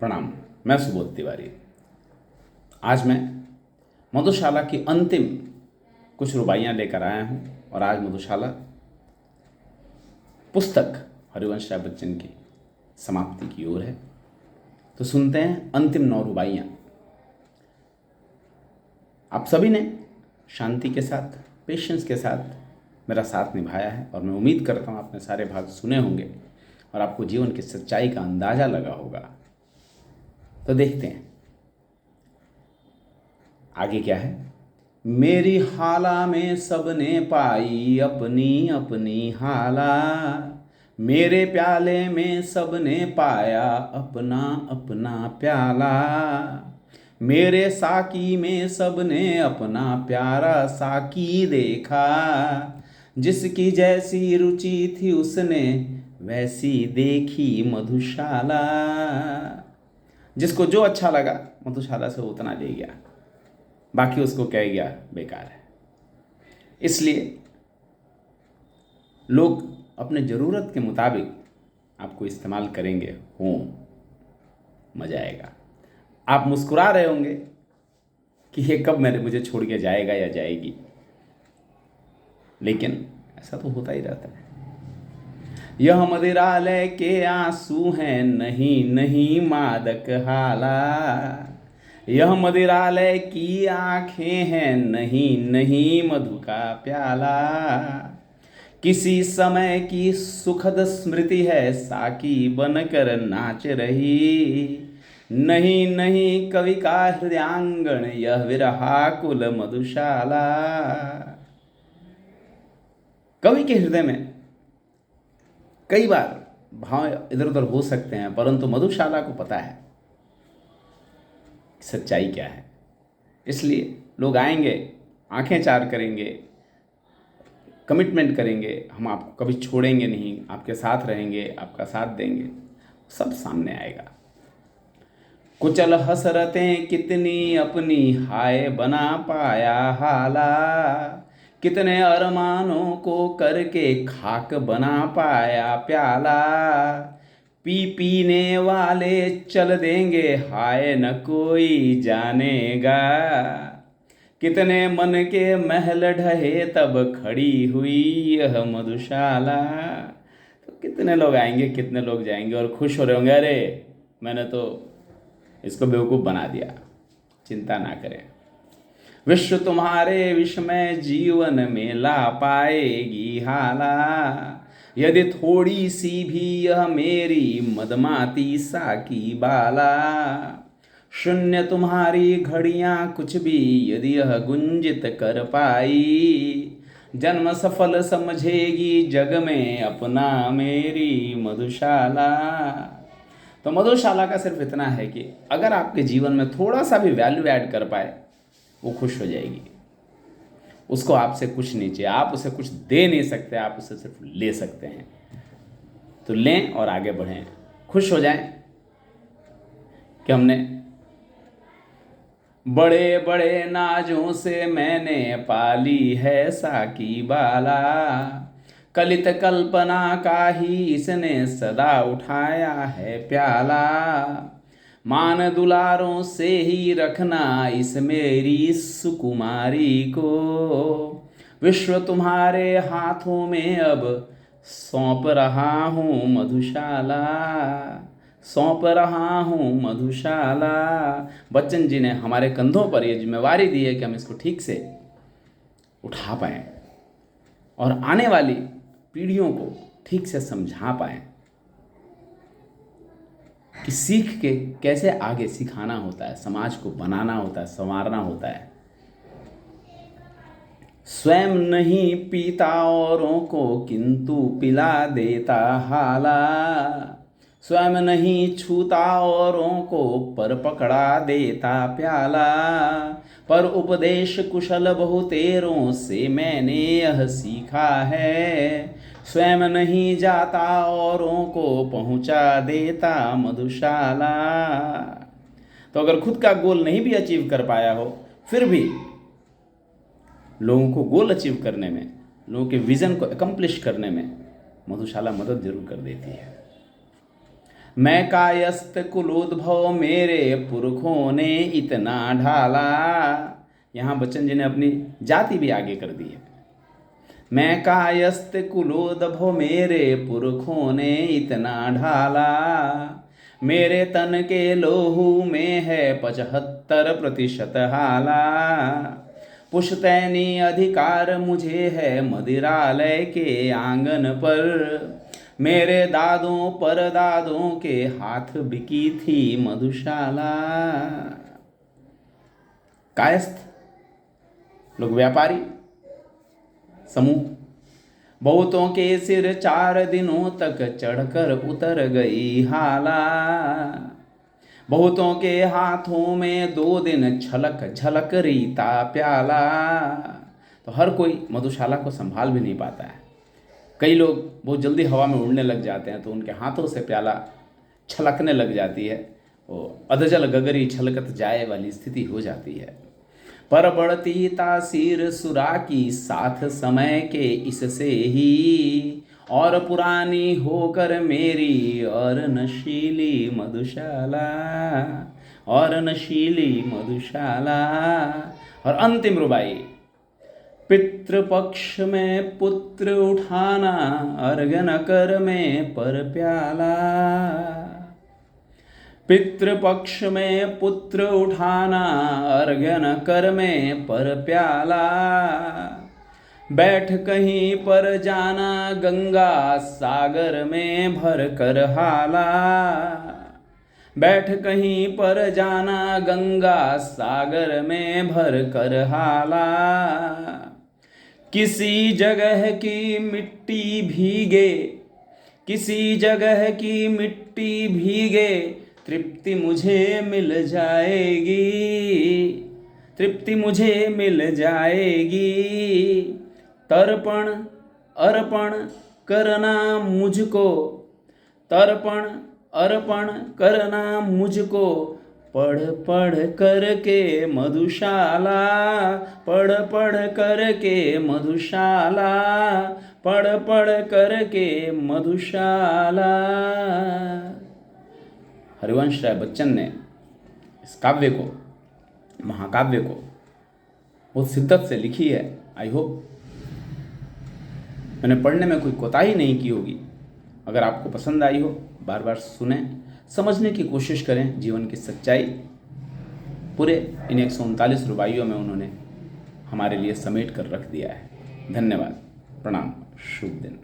प्रणाम। मैं सुबोध तिवारी। आज मैं मधुशाला की अंतिम कुछ रुबाइयाँ लेकर आया हूँ और आज मधुशाला पुस्तक हरिवंश राय बच्चन की समाप्ति की ओर है। तो सुनते हैं अंतिम 9 रुबाइयाँ। आप सभी ने शांति के साथ, पेशेंस के साथ मेरा साथ निभाया है और मैं उम्मीद करता हूँ आपने सारे भाग सुने होंगे और आपको जीवन की सच्चाई का अंदाज़ा लगा होगा। तो देखते हैं आगे क्या है। मेरी हाला में सबने पाई अपनी अपनी हाला, मेरे प्याले में सबने पाया अपना अपना प्याला, मेरे साकी में सबने अपना प्यारा साकी देखा, जिसकी जैसी रुचि थी उसने वैसी देखी मधुशाला। जिसको जो अच्छा लगा मधुशाला से उतना ले गया, बाकी उसको कह गया बेकार है। इसलिए लोग अपने ज़रूरत के मुताबिक आपको इस्तेमाल करेंगे। मज़ा आएगा। आप मुस्कुरा रहे होंगे कि ये कब मुझे छोड़ के जाएगा या जाएगी, लेकिन ऐसा तो होता ही रहता है। यह मदिरालय के आंसू हैं नहीं नहीं मादक हाला, यह मदिरालय की आंखें हैं नहीं नहीं मधु का प्याला, किसी समय की सुखद स्मृति है साकी बनकर नाच रही, नहीं नहीं कवि का हृदयांगण यह विरहाकुल मधुशाला। कवि के हृदय में कई बार भाव इधर उधर हो सकते हैं, परंतु मधुशाला को पता है सच्चाई क्या है। इसलिए लोग आएंगे, आंखें चार करेंगे, कमिटमेंट करेंगे, हम आपको कभी छोड़ेंगे नहीं, आपके साथ रहेंगे, आपका साथ देंगे, सब सामने आएगा। कुचल हसरतें कितनी अपनी हाय बना पाया हाला, कितने अरमानों को करके खाक बना पाया प्याला, पीने वाले चल देंगे हाय न कोई जानेगा, कितने मन के महल ढहे तब खड़ी हुई यह मधुशाला। तो कितने लोग आएंगे, कितने लोग जाएंगे और खुश हो रहे होंगे, अरे मैंने तो इसको बेवकूफ़ बना दिया। चिंता ना करें, विश्व तुम्हारे विस्मय जीवन में ला पाएगी हाला, यदि थोड़ी सी भी यह मेरी मदमाती साकी बाला, शून्य तुम्हारी घड़ियां कुछ भी यदि यह गुंजित कर पाई, जन्म सफल समझेगी जग में अपना मेरी मधुशाला। तो मधुशाला का सिर्फ इतना है कि अगर आपके जीवन में थोड़ा सा भी वैल्यू ऐड कर पाए, वो खुश हो जाएगी। उसको आपसे कुछ नहीं चाहिए, आप उसे कुछ दे नहीं सकते, आप उसे सिर्फ ले सकते हैं। तो लें और आगे बढ़ें, खुश हो जाएं कि हमने बड़े बड़े नाजों से मैंने पाली है साकी बाला, कलित कल्पना का ही इसने सदा उठाया है प्याला, मान दुलारों से ही रखना इस मेरी सुकुमारी को, विश्व तुम्हारे हाथों में अब सौंप रहा हूँ मधुशाला, सौंप रहा हूँ मधुशाला। बच्चन जी ने हमारे कंधों पर ये जिम्मेवारी दी है कि हम इसको ठीक से उठा पाएँ और आने वाली पीढ़ियों को ठीक से समझा पाएँ कि सीख के कैसे आगे सिखाना होता है, समाज को बनाना होता है, संवारना होता है। स्वयं नहीं पीता औरों को किंतु पिला देता हाला, स्वयं नहीं छूता औरों को पर पकड़ा देता प्याला, पर उपदेश कुशल बहुतेरों से मैंने यह सीखा है, स्वयं नहीं जाता औरों को पहुंचा देता मधुशाला। तो अगर खुद का गोल नहीं भी अचीव कर पाया हो, फिर भी लोगों को गोल अचीव करने में, लोगों के विज़न को एकम्प्लिश करने में मधुशाला मदद जरूर कर देती है। मैं कायस्थ कुलोद्भव मेरे पुरखों ने इतना ढाला। यहाँ बच्चन जी ने अपनी जाति भी आगे कर दी है। मैं कायस्थ कुलोद्भव मेरे पुरखों ने इतना ढाला। मेरे तन के लोहू में है 75% हाला। पुश्तैनी अधिकार मुझे है मदिरालय के आंगन पर। मेरे दादों पर दादों के हाथ बिकी थी मधुशाला। कायस्थ लोग व्यापारी समूह। बहुतों के सिर 4 दिनों तक चढ़कर उतर गई हाला। बहुतों के हाथों में 2 दिन छलक झलक रीता प्याला। तो हर कोई मधुशाला को संभाल भी नहीं पाता है। कई लोग बहुत जल्दी हवा में उड़ने लग जाते हैं तो उनके हाथों से प्याला छलकने लग जाती है। वो अधजल गगरी छलकत जाए वाली स्थिति हो जाती है। पर बढ़ती तासीर सुरा की साथ समय के इससे ही। और पुरानी होकर मेरी और नशीली मधुशाला। और नशीली मधुशाला। और अंतिम रुबाई। पितृपक्ष में पुत्र उठाना अर्घ्य न कर में पर प्याला। पितृपक्ष में पुत्र उठाना अर्घ्य न कर में पर प्याला। बैठ कहीं पर जाना गंगा सागर में भर कर हाला। बैठ कहीं पर जाना गंगा सागर में भर कर हाला। किसी जगह की मिट्टी भीगे। किसी जगह की मिट्टी भीगे। तृप्ति मुझे मिल जाएगी। तृप्ति मुझे मिल जाएगी। तर्पण अर्पण करना मुझको। तर्पण अर्पण करना मुझको। पढ़ पढ़ करके मधुशाला। पढ़ पढ़ करके मधुशाला। पढ़ पढ़ करके मधुशाला। हरिवंश राय बच्चन ने इस काव्य को, महाकाव्य को बहुत शिद्दत से लिखी है। आई होप मैंने पढ़ने में कोई कोताही नहीं की होगी। अगर आपको पसंद आई हो बार बार सुने, समझने की कोशिश करें जीवन की सच्चाई। पूरे इन 139 रुबाइयों में उन्होंने हमारे लिए समेट कर रख दिया है। धन्यवाद, प्रणाम, शुभ दिन।